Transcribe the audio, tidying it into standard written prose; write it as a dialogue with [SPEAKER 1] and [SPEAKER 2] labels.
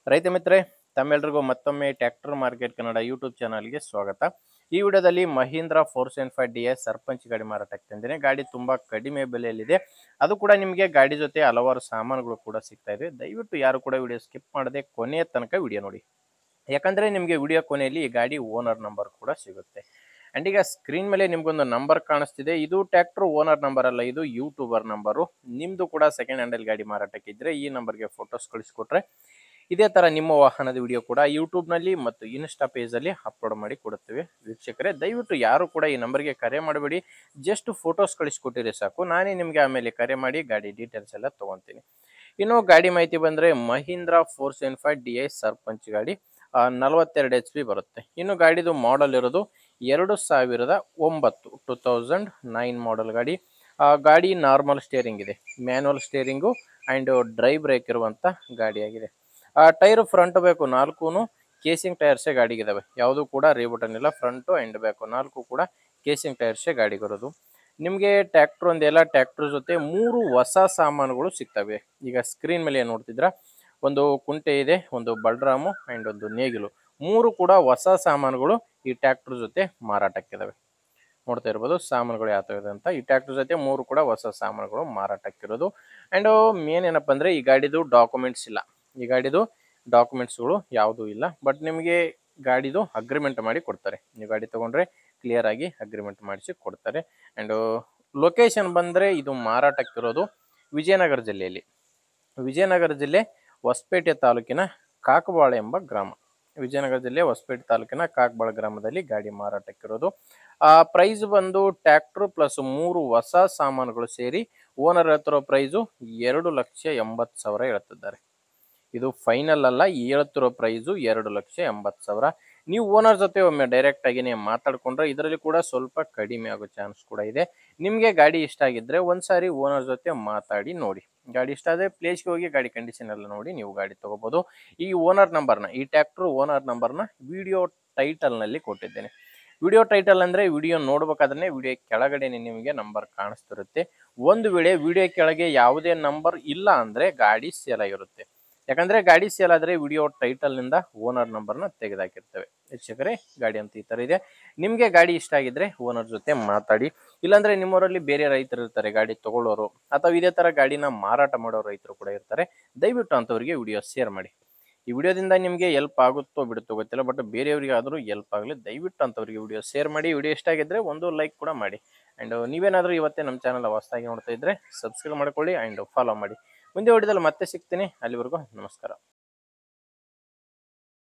[SPEAKER 1] ರೈತ ಮಿತ್ರೆ, ತಮ್ಮೆಲ್ಲರಿಗೂ ಮತ್ತೊಮ್ಮೆ ಟ್ರ್ಯಾಕ್ಟರ್ ಮಾರ್ಕೆಟ್ ಕನ್ನಡ ಯೂಟ್ಯೂಬ್ ಚಾನಲ್ಗೆ ಸ್ವಾಗತ. ಈ ವಿಡಿಯೋದಲ್ಲಿ ಮಹೀಂದ್ರ 475 DS ಸರ್ಪಂಚ್ ಗಾಡಿ ಮಾರಾಟಕ್ಕೆ ತಂದಿದ್ದೇನೆ. ಗಾಡಿ ತುಂಬಾ ಕಡಿಮೆ ಬೆಲೆಯಲ್ಲಿದೆ. ಅದು ಕೂಡ ನಿಮಗೆ ಗಾಡಿ ಜೊತೆ ಹಲವಾರು ಸಾಮಾನುಗಳು ಕೂಡ ಸಿಗ್ತಾ ಇದೆ. ದಯವಿಟ್ಟು ಯಾರು ಕೂಡ ವಿಡಿಯೋ ಸ್ಕಿಪ್ ಮಾಡದೆ ಕೊನೆಯ ತನಕ ವಿಡಿಯೋ ನೋಡಿ. ಯಾಕಂದ್ರೆ ನಿಮಗೆ ವಿಡಿಯೋ ಕೊನೆಯಲ್ಲಿ ಈ ಗಾಡಿ ಓನರ್ ನಂಬರ್ ಕೂಡ ಸಿಗುತ್ತೆ. ಅಂಡ್ ಈಗ ಸ್ಕ್ರೀನ್ ಮೇಲೆ ನಿಮ್ಗೊಂದು ನಂಬರ್ ಕಾಣಿಸ್ತಿದೆ. ಇದು ಟ್ರ್ಯಾಕ್ಟರ್ ಓನರ್ ನಂಬರ್ ಅಲ್ಲ, ಇದು ಯೂಟ್ಯೂಬರ್ ನಂಬರು. ನಿಮ್ದು ಕೂಡ ಸೆಕೆಂಡ್ ಹ್ಯಾಂಡಲ್ ಗಾಡಿ ಮಾರಾಟಕ್ಕೆ ಇದ್ರೆ ಈ ನಂಬರ್ಗೆ ಫೋಟೋಸ್ ಕಳಿಸ್ಕೊಟ್ರೆ ಇದೇ ತರ ನಿಮ್ಮ ವಾಹನದ ವಿಡಿಯೋ ಕೂಡ ಯೂಟ್ಯೂಬ್ ನಲ್ಲಿ ಮತ್ತು ಇನ್ಸ್ಟಾ ಪೇಜ್ ಅಲ್ಲಿ ಅಪ್ಲೋಡ್ ಮಾಡಿ ಕೊಡುತ್ತೇವೆ. ವೀಕ್ಷಕರೇ, ದಯವಿಟ್ಟು ಯಾರು ಕೂಡ ಈ ನಂಬರ್ಗೆ ಕರೆ ಮಾಡಬೇಡಿ. ಜಸ್ಟ್ ಫೋಟೋಸ್ ಕಳಿಸ್ಕೊಟ್ಟಿರಿ ಸಾಕು. ನಾನೇ ನಿಮ್ಗೆ ಆಮೇಲೆ ಕರೆ ಮಾಡಿ ಗಾಡಿ ಡೀಟೇಲ್ಸ್ ಎಲ್ಲ ತಗೊಂತೀನಿ. ಇನ್ನು ಗಾಡಿ ಮಾಹಿತಿ ಬಂದ್ರೆ ಮಹೀಂದ್ರ 475 DI ಸರ್ಪಂಚ್ ಗಾಡಿ 42 HP ಬರುತ್ತೆ. ಇನ್ನು ಗಾಡಿದು ಮಾಡೆಲ್ ಇರೋದು 2009 2009 ಮಾಡೆಲ್ ಗಾಡಿ. ಗಾಡಿ ನಾರ್ಮಲ್ ಸ್ಟೇರಿಂಗ್ ಇದೆ, manual steering and dry brake ಇರುವಂತ ಗಾಡಿಯಾಗಿದೆ. ಟೈರ್ ಫ್ರಂಟ್ ಬೇಕು, ನಾಲ್ಕು ಕೇಸಿಂಗ್ ಟೈರ್ಸೇ ಗಾಡಿಗಿದಾವೆ. ಯಾವುದು ಕೂಡ ರೀಬಟನ್ ಇಲ್ಲ. ಫ್ರಂಟ್ ಅಂಡ್ ಬ್ಯಾಕು ನಾಲ್ಕು ಕೂಡ ಕೇಸಿಂಗ್ ಟೈರ್ಸೇ ಗಾಡಿಗಿರೋದು. ನಿಮಗೆ ಟ್ರ್ಯಾಕ್ಟರ್ ಒಂದೆಲ್ಲ, ಟ್ರ್ಯಾಕ್ಟರ್ ಜೊತೆ 3 ಹೊಸ ಸಾಮಾನುಗಳು ಸಿಗ್ತವೆ. ಈಗ ಸ್ಕ್ರೀನ್ ಮೇಲೆ ನೋಡ್ತಿದ್ರ, ಒಂದು ಕುಂಟೆ ಇದೆ, ಒಂದು ಬಲ್ಡ್ರಾಮು ಅಂಡ್ ಒಂದು ನೇಗಿಲು. 3 ಕೂಡ ಹೊಸ ಸಾಮಾನುಗಳು ಈ ಟ್ರ್ಯಾಕ್ಟರ್ ಜೊತೆ ಮಾರಾಟಕ್ಕಿದಾವೆ. ನೋಡ್ತಾ ಇರ್ಬೋದು ಸಾಮಾನುಗಳು ಯಾವ ಇದೆ ಅಂತ. ಈ ಟ್ರ್ಯಾಕ್ಟರ್ ಜೊತೆ 3 ಕೂಡ ಹೊಸ ಸಾಮಾನುಗಳು ಮಾರಾಟಕ್ಕಿರೋದು. ಅಂಡ್ ಮೇನ್ ಏನಪ್ಪಾ ಅಂದ್ರೆ ಈ ಗಾಡಿದು ಡಾಕ್ಯುಮೆಂಟ್ಸ್ ಇಲ್ಲ. ಈ ಗಾಡಿದು ಡಾಕ್ಯುಮೆಂಟ್ಸ್ಗಳು ಯಾವುದೂ ಇಲ್ಲ. ಬಟ್ ನಿಮಗೆ ಗಾಡಿದು ಅಗ್ರಿಮೆಂಟ್ ಮಾಡಿ ಕೊಡ್ತಾರೆ. ನೀವು ಗಾಡಿ ತಗೊಂಡ್ರೆ ಕ್ಲಿಯರ್ ಆಗಿ ಅಗ್ರಿಮೆಂಟ್ ಮಾಡಿಸಿ ಕೊಡ್ತಾರೆ. ಅಂಡ್ ಲೊಕೇಶನ್ ಬಂದ್ರೆ ಇದು ಮಾರಾಟಕ್ಕಿರೋದು ವಿಜಯನಗರ ಜಿಲ್ಲೆಯಲ್ಲಿ. ವಿಜಯನಗರ ಜಿಲ್ಲೆ ಹೊಸಪೇಟೆ ತಾಲೂಕಿನ ಕಾಕಬಾಳ ಎಂಬ ಗ್ರಾಮ. ವಿಜಯನಗರ ಜಿಲ್ಲೆ ಹೊಸಪೇಟೆ ತಾಲೂಕಿನ ಕಾಕಬಾಳ ಗ್ರಾಮದಲ್ಲಿ ಗಾಡಿ ಮಾರಾಟಕ್ಕಿರೋದು. ಪ್ರೈಸ್ ಬಂದು ಟ್ರ್ಯಾಕ್ಟರ್ ಪ್ಲಸ್ 3 ಹೊಸ ಸಾಮಾನುಗಳು ಸೇರಿ ಓನರ್ ಹೇಳ್ತಿರೋ ಪ್ರೈಸು 2,80,000 ಹೇಳ್ತಿದ್ದಾರೆ. ಇದು ಫೈನಲ್ ಅಲ್ಲ, ಹೇಳ್ತಿರೋ ಪ್ರೈಸು 2,80,000. ನೀವು ಓನರ್ ಜೊತೆ ಒಮ್ಮೆ ಡೈರೆಕ್ಟ್ ಆಗಿನೇ ಮಾತಾಡ್ಕೊಂಡ್ರೆ ಇದರಲ್ಲಿ ಕೂಡ ಸ್ವಲ್ಪ ಕಡಿಮೆ ಆಗೋ ಚಾನ್ಸ್ ಕೂಡ ಇದೆ. ನಿಮಗೆ ಗಾಡಿ ಇಷ್ಟ ಆಗಿದ್ರೆ ಒಂದ್ಸಾರಿ ಓನರ್ ಜೊತೆ ಮಾತಾಡಿ ನೋಡಿ. ಗಾಡಿ ಇಷ್ಟ ಆದ್ರೆ ಪ್ಲೇಸ್ಗೆ ಹೋಗಿ ಗಾಡಿ ಕಂಡೀಷನ್ ಎಲ್ಲ ನೋಡಿ ನೀವು ಗಾಡಿ ತಗೋಬಹುದು. ಈ ಓನರ್ ನಂಬರ್ನ, ಈ ಟ್ರ್ಯಾಕ್ಟರ್ ಓನರ್ ನಂಬರ್ನ ವಿಡಿಯೋ ಟೈಟಲ್ ನಲ್ಲಿ ಕೊಟ್ಟಿದ್ದೇನೆ. ವಿಡಿಯೋ ಟೈಟಲ್ ಅಂದ್ರೆ ವಿಡಿಯೋ ನೋಡ್ಬೇಕಾದ್ರೆ ವಿಡಿಯೋ ಕೆಳಗಡೆ ನಿಮಗೆ ನಂಬರ್ ಕಾಣಿಸ್ತಿರುತ್ತೆ. ಒಂದು ವೇಳೆ ವಿಡಿಯೋ ಕೆಳಗೆ ಯಾವುದೇ ನಂಬರ್ ಇಲ್ಲ ಅಂದ್ರೆ ಗಾಡಿ ಸೇಲ್ ಆಗಿರುತ್ತೆ. ಯಾಕಂದ್ರೆ ಗಾಡಿ ಸೇಲ್ ಆದ್ರೆ ವಿಡಿಯೋ ಟೈಟಲ್ ನಿಂದ ಓನರ್ ನಂಬರ್ನ ತೆಗೆದಾಕಿರ್ತೇವೆ. ವೀಕ್ಷಕರೇ, ಗಾಡಿ ಅಂತ ಈ ತರ ಇದೆ. ನಿಮ್ಗೆ ಗಾಡಿ ಇಷ್ಟ ಆಗಿದ್ರೆ ಓನರ್ ಜೊತೆ ಮಾತಾಡಿ. ಇಲ್ಲಾಂದ್ರೆ ನಿಮ್ಮೂರಲ್ಲಿ ಬೇರೆ ರೈತರು ಇರ್ತಾರೆ ಗಾಡಿ ತಗೊಳ್ಳೋರು, ಅಥವಾ ಇದೇ ತರ ಗಾಡಿನ ಮಾರಾಟ ಮಾಡೋ ರೈತರು ಕೂಡ ಇರ್ತಾರೆ. ದಯವಿಟ್ಟು ಅಂತವರಿಗೆ ವಿಡಿಯೋ ಶೇರ್ ಮಾಡಿ. ಈ ವಿಡಿಯೋದಿಂದ ನಿಮಗೆ ಹೆಲ್ಪ್ ಆಗುತ್ತೋ ಬಿಡುತ್ತೋ ಗೊತ್ತಿಲ್ಲ, ಬಟ್ ಬೇರೆಯವರಿಗೆ ಆದರೂ ಹೆಲ್ಪ್ ಆಗಲಿ. ದಯವಿಟ್ಟು ಅಂತವರಿಗೆ ವಿಡಿಯೋ ಶೇರ್ ಮಾಡಿ. ವಿಡಿಯೋ ಇಷ್ಟ ಆಗಿದ್ರೆ ಒಂದು ಲೈಕ್ ಕೂಡ ಮಾಡಿ. ಅಂಡ್ ನೀವೇನಾದರೂ ಇವತ್ತೇ ನಮ್ಮ ಚಾನಲ್ ಹೊಸದಾಗಿ ನೋಡ್ತಾ ಇದ್ರೆ ಸಬ್ಸ್ಕ್ರೈಬ್ ಮಾಡ್ಕೊಳ್ಳಿ ಅಂಡ್ ಫಾಲೋ ಮಾಡಿ. ಮುಂದೆ ವಿಡಿಯೋದಲ್ಲಿ ಮತ್ತೆ ಸಿಗ್ತೀನಿ. ಅಲ್ಲಿವರೆಗೂ ನಮಸ್ಕಾರ.